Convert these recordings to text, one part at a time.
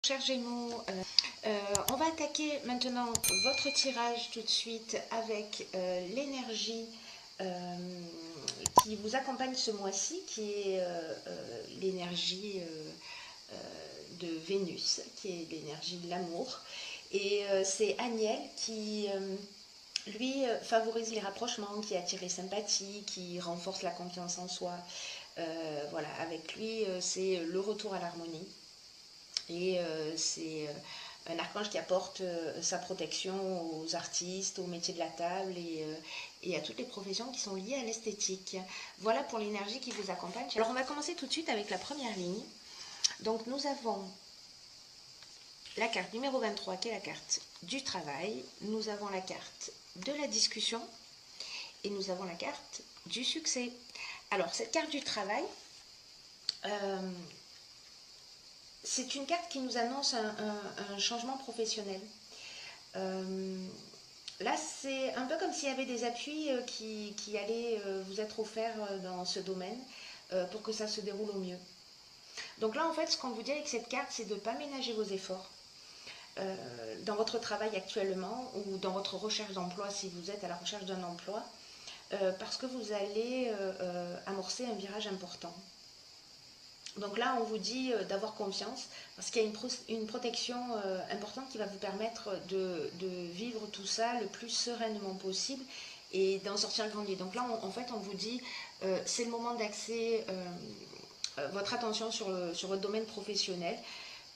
Chers Gémeaux, on va attaquer maintenant votre tirage tout de suite avec l'énergie qui vous accompagne ce mois-ci, qui est l'énergie de Vénus, qui est l'énergie de l'amour. Et c'est Aniel qui, lui, favorise les rapprochements, qui attire les sympathies, qui renforce la confiance en soi. Voilà, avec lui, c'est le retour à l'harmonie. Et c'est un archange qui apporte sa protection aux artistes, aux métiers de la table et à toutes les professions qui sont liées à l'esthétique. Voilà pour l'énergie qui vous accompagne. Alors on va commencer tout de suite avec la première ligne. Donc nous avons la carte numéro 23 qui est la carte du travail. Nous avons la carte de la discussion et nous avons la carte du succès. Alors cette carte du travail... c'est une carte qui nous annonce un changement professionnel. Là, c'est un peu comme s'il y avait des appuis qui allaient vous être offerts dans ce domaine pour que ça se déroule au mieux. Donc là, en fait, ce qu'on vous dit avec cette carte, c'est de ne pas ménager vos efforts dans votre travail actuellement ou dans votre recherche d'emploi si vous êtes à la recherche d'un emploi, parce que vous allez amorcer un virage important. Donc là, on vous dit d'avoir confiance parce qu'il y a une protection importante qui va vous permettre de vivre tout ça le plus sereinement possible et d'en sortir grandi. Donc là, en fait, on vous dit c'est le moment d'axer votre attention sur votre domaine professionnel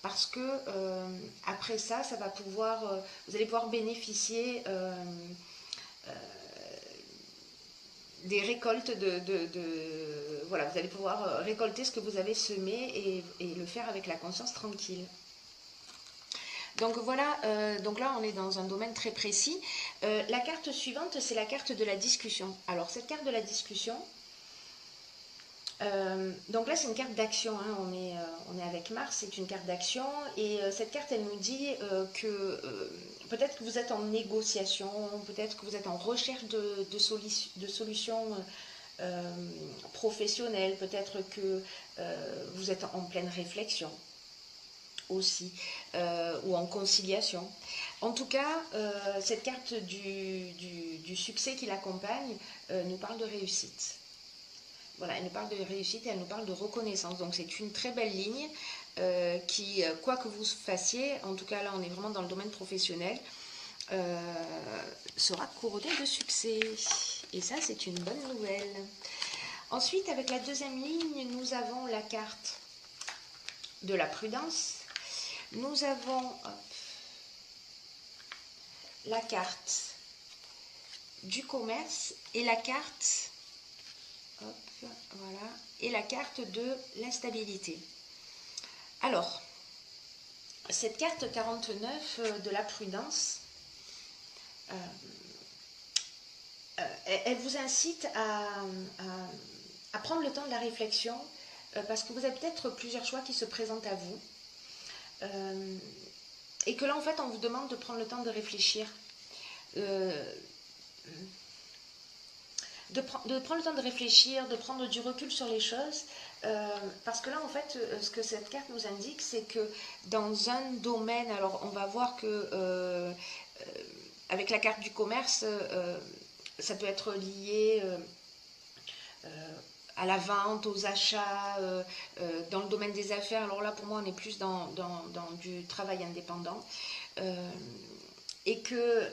parce que après ça, ça va pouvoir, vous allez pouvoir bénéficier des récoltes voilà, vous allez pouvoir récolter ce que vous avez semé et le faire avec la conscience tranquille. Donc voilà, donc là on est dans un domaine très précis. La carte suivante, c'est la carte de la discussion. Alors cette carte de la discussion, donc là c'est une carte d'action, hein, on est avec Mars, c'est une carte d'action et cette carte elle nous dit que peut-être que vous êtes en négociation, peut-être que vous êtes en recherche de solutions professionnelles, peut-être que vous êtes en pleine réflexion aussi, ou en conciliation. En tout cas, cette carte du succès qui l'accompagne nous parle de réussite. Voilà, elle nous parle de réussite et elle nous parle de reconnaissance. Donc c'est une très belle ligne qui, quoi que vous fassiez, en tout cas là on est vraiment dans le domaine professionnel, sera couronnée de succès. Et ça c'est une bonne nouvelle. Ensuite, avec la deuxième ligne, nous avons la carte de la prudence. Nous avons la carte du commerce et la carte... voilà, et la carte de l'instabilité. Alors, cette carte 49 de la prudence, elle vous incite à prendre le temps de la réflexion parce que vous avez peut-être plusieurs choix qui se présentent à vous et que là en fait on vous demande de prendre le temps de réfléchir. De prendre le temps de réfléchir, de prendre du recul sur les choses, parce que là en fait ce que cette carte nous indique c'est que dans un domaine, alors on va voir que avec la carte du commerce ça peut être lié à la vente, aux achats, dans le domaine des affaires. Alors là pour moi on est plus dans du travail indépendant et que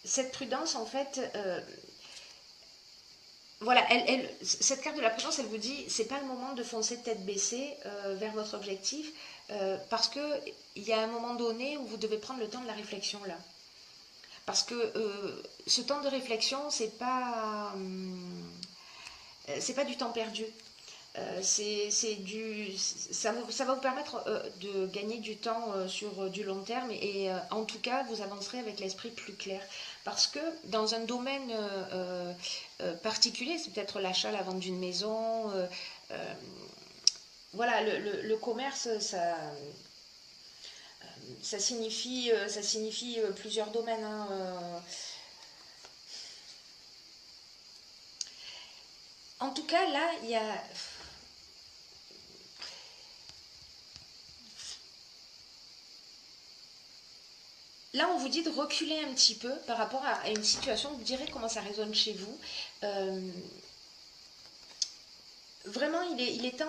cette prudence en fait voilà, cette carte de la prudence, elle vous dit, c'est pas le moment de foncer tête baissée vers votre objectif, parce que il y a un moment donné où vous devez prendre le temps de la réflexion là. Parce que ce temps de réflexion, c'est pas du temps perdu. Ça va vous permettre de gagner du temps sur du long terme et en tout cas vous avancerez avec l'esprit plus clair parce que dans un domaine particulier, c'est peut-être l'achat, la vente d'une maison, voilà, le commerce ça signifie plusieurs domaines, hein, en tout cas là il y a là, on vous dit de reculer un petit peu par rapport à une situation, vous direz comment ça résonne chez vous. Vraiment, il est temps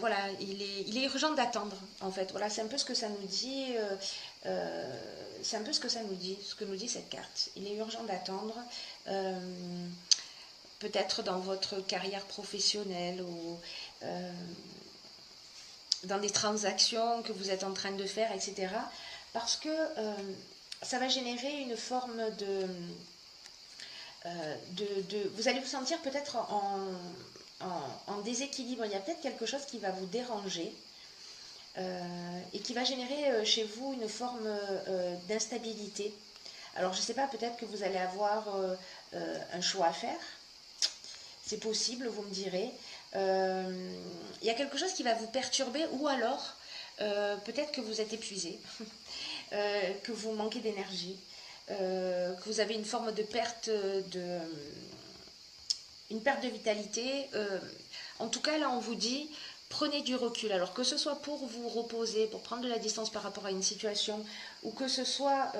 voilà, il est urgent d'attendre, en fait. Voilà, c'est un peu ce que ça nous dit. C'est un peu ce que ça nous dit, ce que nous dit cette carte. Il est urgent d'attendre. Peut-être dans votre carrière professionnelle ou dans des transactions que vous êtes en train de faire, etc. Parce que ça va générer une forme vous allez vous sentir peut-être en déséquilibre. Il y a peut-être quelque chose qui va vous déranger et qui va générer chez vous une forme d'instabilité. Alors je ne sais pas, peut-être que vous allez avoir un choix à faire. C'est possible, vous me direz. Il y a quelque chose qui va vous perturber ou alors peut-être que vous êtes épuisé, que vous manquez d'énergie, que vous avez une forme de perte une perte de vitalité. En tout cas, là, on vous dit, prenez du recul. Alors que ce soit pour vous reposer, pour prendre de la distance par rapport à une situation, ou que ce soit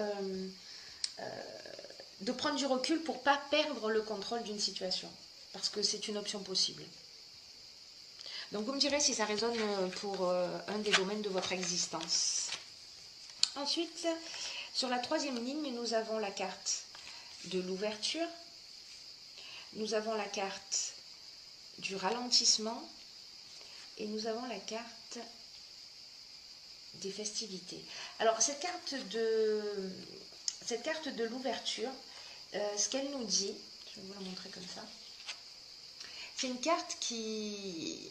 de prendre du recul pour ne pas perdre le contrôle d'une situation. Parce que c'est une option possible. Donc vous me direz si ça résonne pour un des domaines de votre existence. Ensuite, sur la troisième ligne, nous avons la carte de l'ouverture. Nous avons la carte du ralentissement. Et nous avons la carte des festivités. Alors, cette carte de l'ouverture, ce qu'elle nous dit, je vais vous la montrer comme ça, c'est une carte qui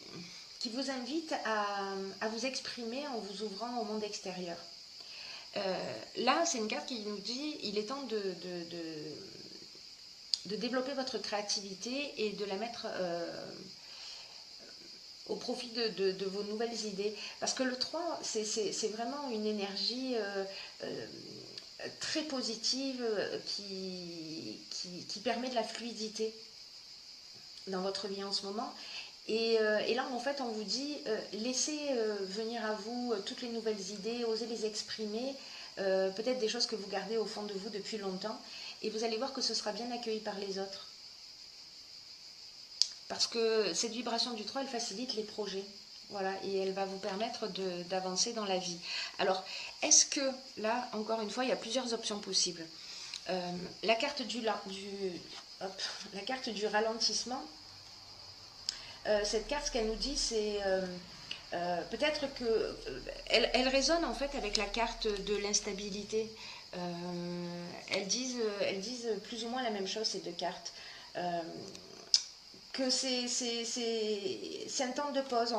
vous invite à vous exprimer en vous ouvrant au monde extérieur. Là, c'est une carte qui nous dit il est temps de développer votre créativité et de la mettre au profit de vos nouvelles idées. Parce que le 3, c'est vraiment une énergie très positive qui permet de la fluidité dans votre vie en ce moment. Et là, en fait, on vous dit, laissez venir à vous toutes les nouvelles idées, osez les exprimer, peut-être des choses que vous gardez au fond de vous depuis longtemps, et vous allez voir que ce sera bien accueilli par les autres. Parce que cette vibration du 3, elle facilite les projets. Voilà, et elle va vous permettre d'avancer dans la vie. Alors, est-ce que, là, encore une fois, il y a plusieurs options possibles. La carte la carte du ralentissement, cette carte, ce qu'elle nous dit, c'est peut-être que elle résonne en fait avec la carte de l'instabilité. Elles disent plus ou moins la même chose, ces deux cartes. Que c'est un temps de pause.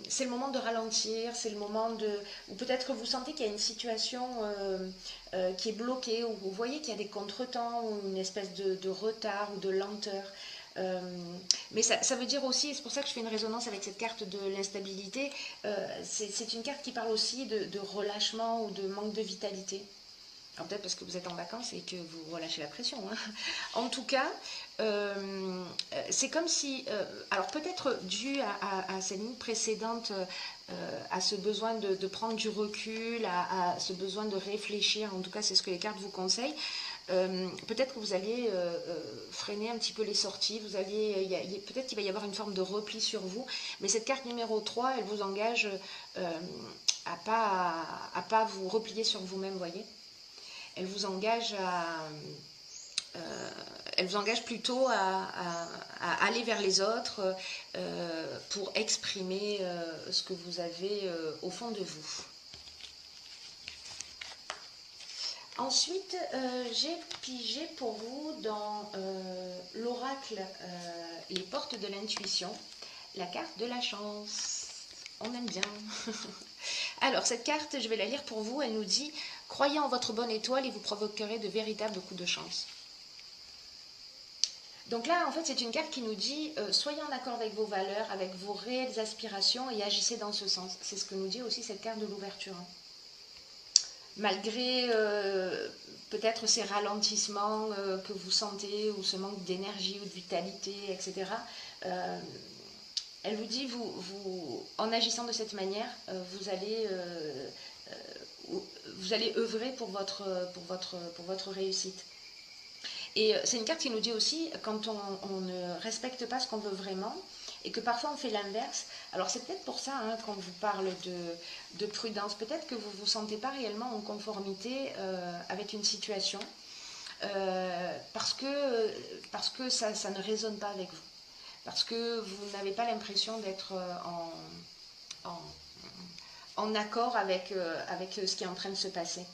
C'est le moment de ralentir, c'est le moment ou peut-être que vous sentez qu'il y a une situation qui est bloquée, ou vous voyez qu'il y a des contretemps ou une espèce de retard ou de lenteur. Mais ça veut dire aussi, et c'est pour ça que je fais une résonance avec cette carte de l'instabilité, c'est une carte qui parle aussi de relâchement ou de manque de vitalité. Alors peut-être parce que vous êtes en vacances et que vous relâchez la pression. Hein. En tout cas, c'est comme si, alors peut-être dû à cette ligne précédente, à ce besoin de prendre du recul, à ce besoin de réfléchir, en tout cas c'est ce que les cartes vous conseillent, peut-être que vous allez freiner un petit peu les sorties, peut-être qu'il va y avoir une forme de repli sur vous, mais cette carte numéro 3, elle vous engage à pas vous replier sur vous-même, voyez. Elle vous engage plutôt à aller vers les autres pour exprimer ce que vous avez au fond de vous. Ensuite, j'ai pigé pour vous dans l'oracle Les portes de l'intuition, la carte de la chance. On aime bien. Alors, cette carte, je vais la lire pour vous. Elle nous dit « Croyez en votre bonne étoile et vous provoquerez de véritables coups de chance ». Donc là, en fait, c'est une carte qui nous dit soyez en accord avec vos valeurs, avec vos réelles aspirations et agissez dans ce sens. C'est ce que nous dit aussi cette carte de l'ouverture. Malgré peut-être ces ralentissements que vous sentez, ou ce manque d'énergie ou de vitalité, etc., elle vous dit, en agissant de cette manière, vous allez vous allez œuvrer pour votre réussite. Et c'est une carte qui nous dit aussi, quand on ne respecte pas ce qu'on veut vraiment, et que parfois on fait l'inverse, alors c'est peut-être pour ça hein, qu'on vous parle de prudence, peut-être que vous ne vous sentez pas réellement en conformité avec une situation, parce que ça ne résonne pas avec vous, parce que vous n'avez pas l'impression d'être en, en accord avec ce qui est en train de se passer.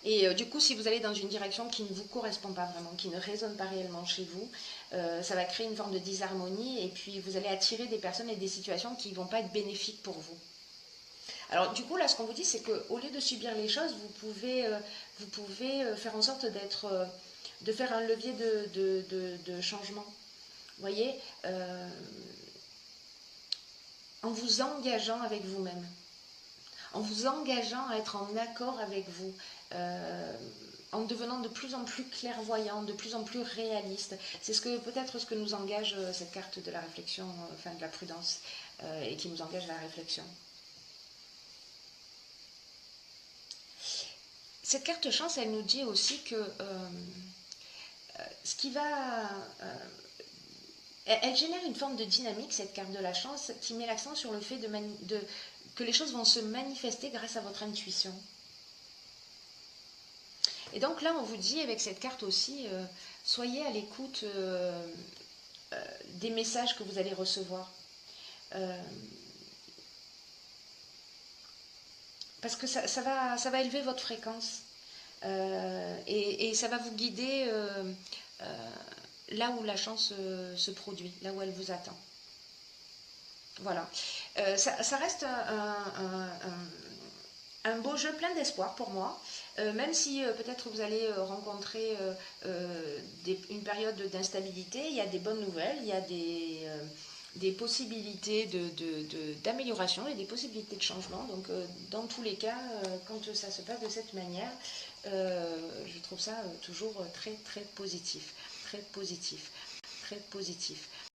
Et du coup, si vous allez dans une direction qui ne vous correspond pas vraiment, qui ne résonne pas réellement chez vous, ça va créer une forme de disharmonie et puis vous allez attirer des personnes et des situations qui ne vont pas être bénéfiques pour vous. Alors du coup, là, ce qu'on vous dit, c'est qu'au lieu de subir les choses, vous pouvez faire en sorte de faire un levier de changement. Vous voyez, en vous engageant avec vous-même, en vous engageant à être en accord avec vous, en devenant de plus en plus clairvoyant, de plus en plus réaliste. C'est peut-être ce que nous engage cette carte de la réflexion, enfin de la prudence, et qui nous engage à la réflexion. Cette carte chance, elle nous dit aussi que ce qui va... elle génère une forme de dynamique, cette carte de la chance, qui met l'accent sur le fait que les choses vont se manifester grâce à votre intuition. Et donc là, on vous dit avec cette carte aussi, soyez à l'écoute des messages que vous allez recevoir. Parce que ça va élever votre fréquence. Et ça va vous guider là où la chance se produit, là où elle vous attend. Voilà. Ça reste un beau jeu plein d'espoir pour moi, même si peut-être vous allez rencontrer une période d'instabilité, il y a des bonnes nouvelles, il y a des possibilités d'amélioration et des possibilités de changement. Donc dans tous les cas, quand ça se passe de cette manière, je trouve ça toujours très très positif, très positif, très positif.